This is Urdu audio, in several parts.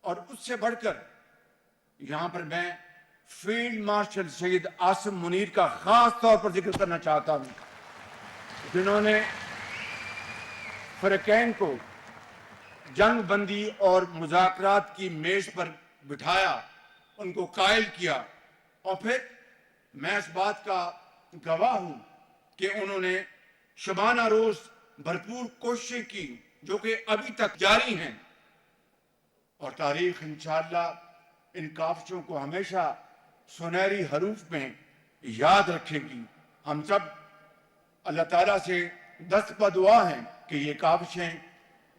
اور اس سے بڑھ کر یہاں پر میں فیلڈ مارشل سید عاصم منیر کا خاص طور پر ذکر کرنا چاہتا ہوں، جنہوں نے فریقین کو جنگ بندی اور مذاکرات کی میز پر بٹھایا، ان کو قائل کیا، اور پھر میں اس بات کا گواہ ہوں کہ انہوں نے شبانہ روز بھرپور کوششیں کی جو کہ ابھی تک جاری ہیں، اور تاریخ انشاءاللہ ان کاوشوں کو ہمیشہ سنہری حروف میں یاد رکھے گی۔ ہم سب اللہ تعالیٰ سے دست بدعا ہیں کہ یہ کاوشیں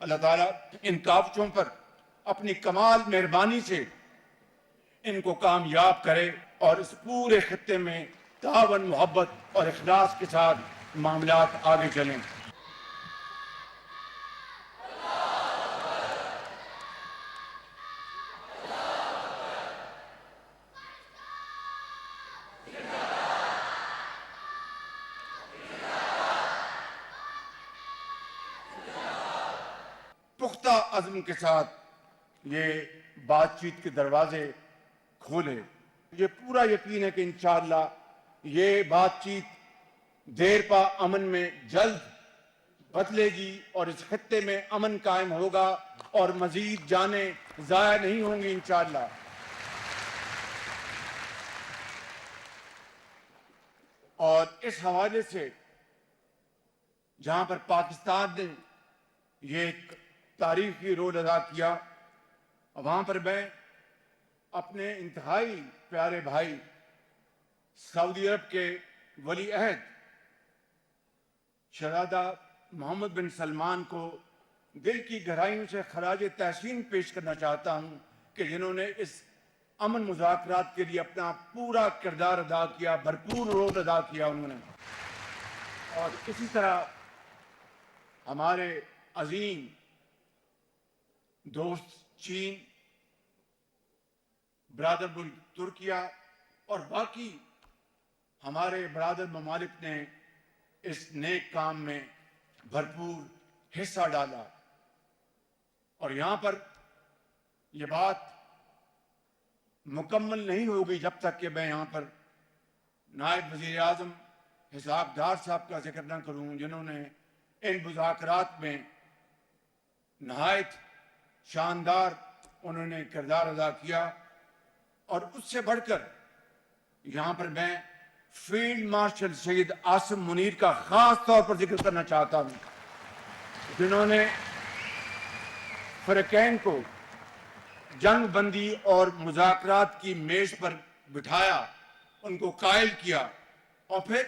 اللہ تعالیٰ ان کاوشوں پر اپنی کمال مہربانی سے ان کو کامیاب کرے اور اس پورے خطے میں تعاون، محبت اور اخلاص کے ساتھ معاملات آگے چلیں۔ پختہ عزم کے ساتھ یہ بات چیت کے دروازے کھولے۔ یہ پورا یقین ہے کہ انشاءاللہ یہ بات چیت دیر پا امن میں جلد بدلے گی اور اس خطے میں امن قائم ہوگا اور مزید جانیں ضائع نہیں ہوں گی انشاءاللہ۔ اور اس حوالے سے جہاں پر پاکستان نے یہ ایک تاریخی رول ادا کیا، وہاں پر میں اپنے انتہائی پیارے بھائی سعودی عرب کے ولی عہد شہزادہ محمد بن سلمان کو دل کی گہرائیوں سے خراج تحسین پیش کرنا چاہتا ہوں کہ جنہوں نے اس امن مذاکرات کے لیے اپنا پورا کردار ادا کیا، بھرپور رول ادا کیا انہوں نے۔ اور اسی طرح ہمارے عظیم دوست چین، برادر ملک ترکیہ اور باقی ہمارے برادر ممالک نے اس نیک کام میں بھرپور حصہ ڈالا۔ اور یہاں پر یہ بات مکمل نہیں ہوگی جب تک کہ میں یہاں پر نائب وزیر اعظم اسحاق ڈار صاحب کا ذکر نہ کروں، جنہوں نے ان مذاکرات میں نہایت شاندار انہوں نے کردار ادا کیا۔ اور اس سے بڑھ کر یہاں پر میں فیلڈ مارشل سید عاصم منیر کا خاص طور پر ذکر کرنا چاہتا ہوں، جنہوں نے فریقین کو جنگ بندی اور مذاکرات کی میز پر بٹھایا، ان کو قائل کیا، اور پھر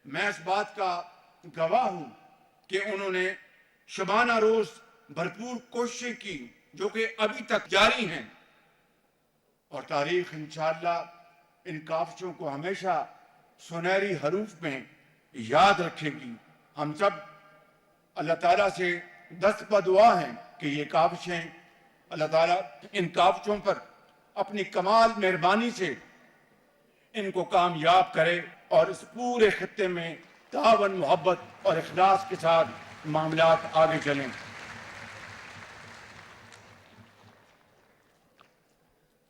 میں اس بات کا گواہ ہوں کہ انہوں نے شبانہ روز بھرپور کوششیں کی جو کہ ابھی تک جاری ہیں، اور تاریخ انشاءاللہ ان کاوشوں کو ہمیشہ سنہری حروف میں یاد رکھے گی۔ ہم سب اللہ تعالیٰ سے دست بدعا ہیں کہ یہ کاوشیں اللہ تعالیٰ ان کاوشوں پر اپنی کمال مہربانی سے ان کو کامیاب کرے اور اس پورے خطے میں تعاون، محبت اور اخلاص کے ساتھ معاملات آگے چلیں۔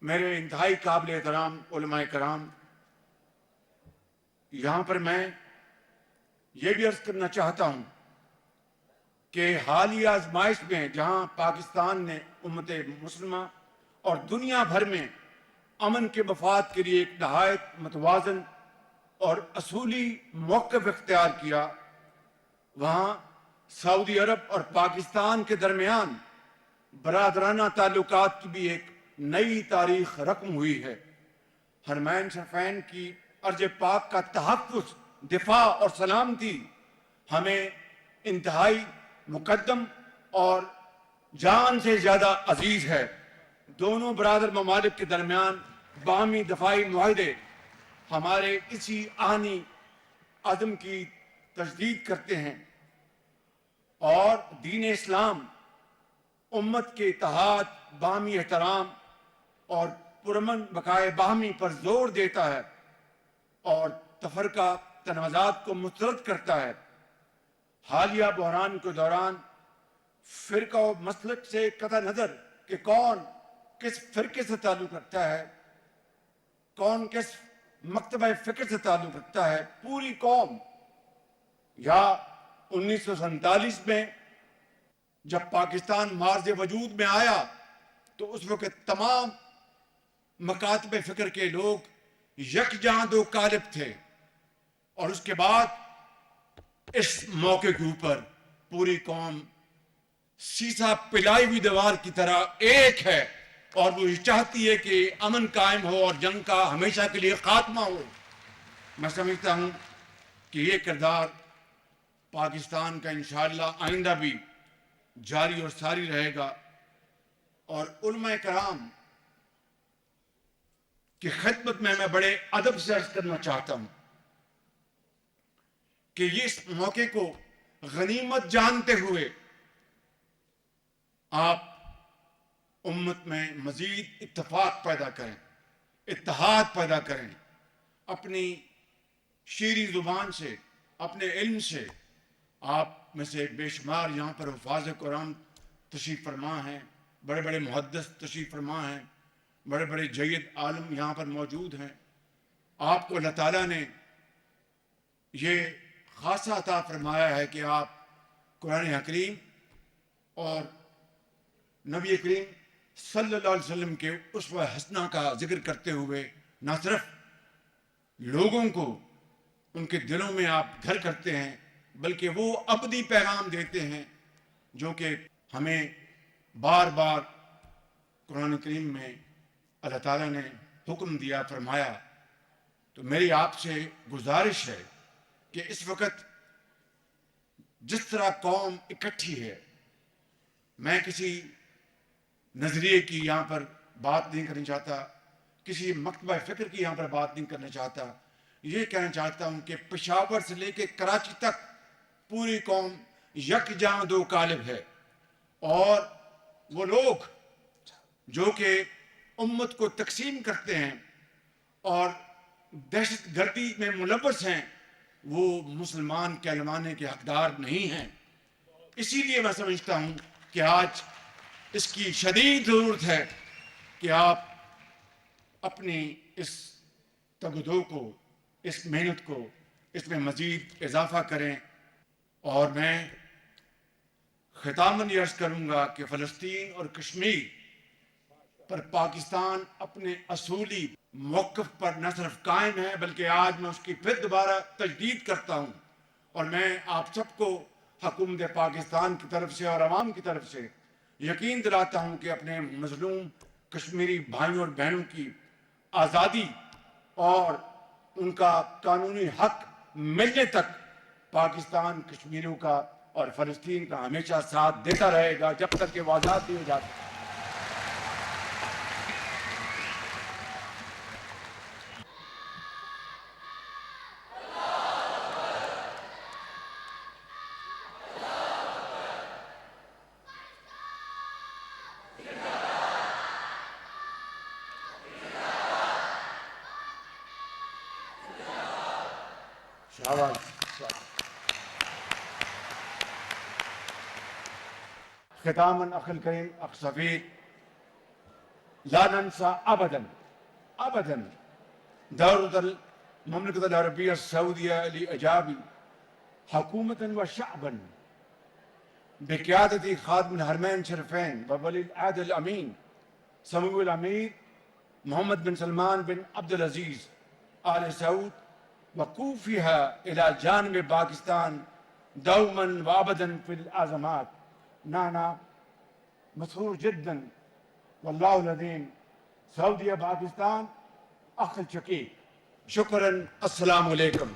میرے انتہائی قابل احترام علماء کرام، یہاں پر میں یہ بھی عرض کرنا چاہتا ہوں کہ حالیہ آزمائش میں جہاں پاکستان نے امت مسلمہ اور دنیا بھر میں امن کے مفاد کے لیے ایک نہایت متوازن اور اصولی موقف اختیار کیا، وہاں سعودی عرب اور پاکستان کے درمیان برادرانہ تعلقات کی بھی ایک نئی تاریخ رقم ہوئی ہے۔ حرمین شریفین کی ارض پاک کا تحفظ، دفاع اور سلامتی ہمیں انتہائی مقدم اور جان سے زیادہ عزیز ہے۔ دونوں برادر ممالک کے درمیان باہمی دفاعی معاہدے ہمارے اسی آہنی عزم کی تجدید کرتے ہیں، اور دین اسلام امت کے اتحاد، باہمی احترام اور پرامن بقائے باہمی پر زور دیتا ہے اور تفرقہ تنازعات کو مسترد کرتا ہے۔ حالیہ بحران کے دوران فرقہ و مسلک سے قطع نظر کہ کون کس فرقے سے تعلق رکھتا ہے، کون کس مکتبہ فکر سے تعلق رکھتا ہے، پوری قوم یا 1947 میں جب پاکستان مارز وجود میں آیا تو اس وقت تمام مکاتب فکر کے لوگ یکجاں دو قالب تھے، اور اس کے بعد اس موقع کے اوپر پوری قوم سیسا پلائی ہوئی دیوار کی طرح ایک ہے، اور وہ یہ چاہتی ہے کہ امن قائم ہو اور جنگ کا ہمیشہ کے لیے خاتمہ ہو۔ میں سمجھتا ہوں کہ یہ کردار پاکستان کا انشاءاللہ آئندہ بھی جاری اور ساری رہے گا، اور علماء کرام کی خدمت میں بڑے ادب سے عرض کرنا چاہتا ہوں کہ یہ اس موقع کو غنیمت جانتے ہوئے آپ امت میں مزید اتفاق پیدا کریں، اتحاد پیدا کریں، اپنی شیریں زبان سے، اپنے علم سے۔ آپ میں سے بے شمار یہاں پر حفاظ قرآن تشریف فرما ہیں، بڑے بڑے محدث تشریف فرما ہیں، بڑے بڑے جید عالم یہاں پر موجود ہیں۔ آپ کو اللہ تعالیٰ نے یہ خاصہ عطا فرمایا ہے کہ آپ قرآن حکیم اور نبی کریم صلی اللہ علیہ وسلم کے اسوہ حسنہ کا ذکر کرتے ہوئے نہ صرف لوگوں کو ان کے دلوں میں آپ گھر کرتے ہیں، بلکہ وہ ابدی پیغام دیتے ہیں جو کہ ہمیں بار بار قرآن کریم میں اللہ تعالیٰ نے حکم دیا، فرمایا۔ تو میری آپ سے گزارش ہے کہ اس وقت جس طرح قوم اکٹھی ہے، میں کسی نظریے کی یہاں پر بات نہیں کرنا چاہتا، کسی مکتبہ فکر کی یہاں پر بات نہیں کرنا چاہتا، یہ کہنا چاہتا ہوں کہ پشاور سے لے کے کراچی تک پوری قوم یکجاں دو قالب ہے، اور وہ لوگ جو کہ امت کو تقسیم کرتے ہیں اور دہشت گردی میں ملوث ہیں، وہ مسلمان کہلوانے کے حقدار نہیں ہیں۔ اسی لیے میں سمجھتا ہوں کہ آج اس کی شدید ضرورت ہے کہ آپ اپنی اس تگ و دو کو، اس محنت کو، اس میں مزید اضافہ کریں۔ اور میں ختاماً یہ عرض کروں گا کہ فلسطین اور کشمیر پر پاکستان اپنے اصولی موقف پر نہ صرف قائم ہے، بلکہ آج میں اس کی پھر دوبارہ تجدید کرتا ہوں، اور میں آپ سب کو حکومت پاکستان کی طرف سے اور عوام کی طرف سے یقین دلاتا ہوں کہ اپنے مظلوم کشمیری بھائیوں اور بہنوں کی آزادی اور ان کا قانونی حق ملنے تک پاکستان کشمیریوں کا اور فلسطین کا ہمیشہ ساتھ دیتا رہے گا، جب تک کہ وہ آزاد نہیں ہو جاتے۔ ختاماً اخ الکریم، اخ سفیر، لا ننسى ابدا دولة المملكة العربية السعودية لإيجاب حكومة وشعبا بقيادة خادم الحرمين الشريفين وولي العهد الأمين سمو الأمير محمد بن سلمان بن عبد العزيز آل سعود، وقوفها إلى جانب باكستان دوما وأبدا في الأزمات. نحن مسرور جدا والله العظيم. سعودية باكستان أخ الشقيق. شكرا، السلام عليكم.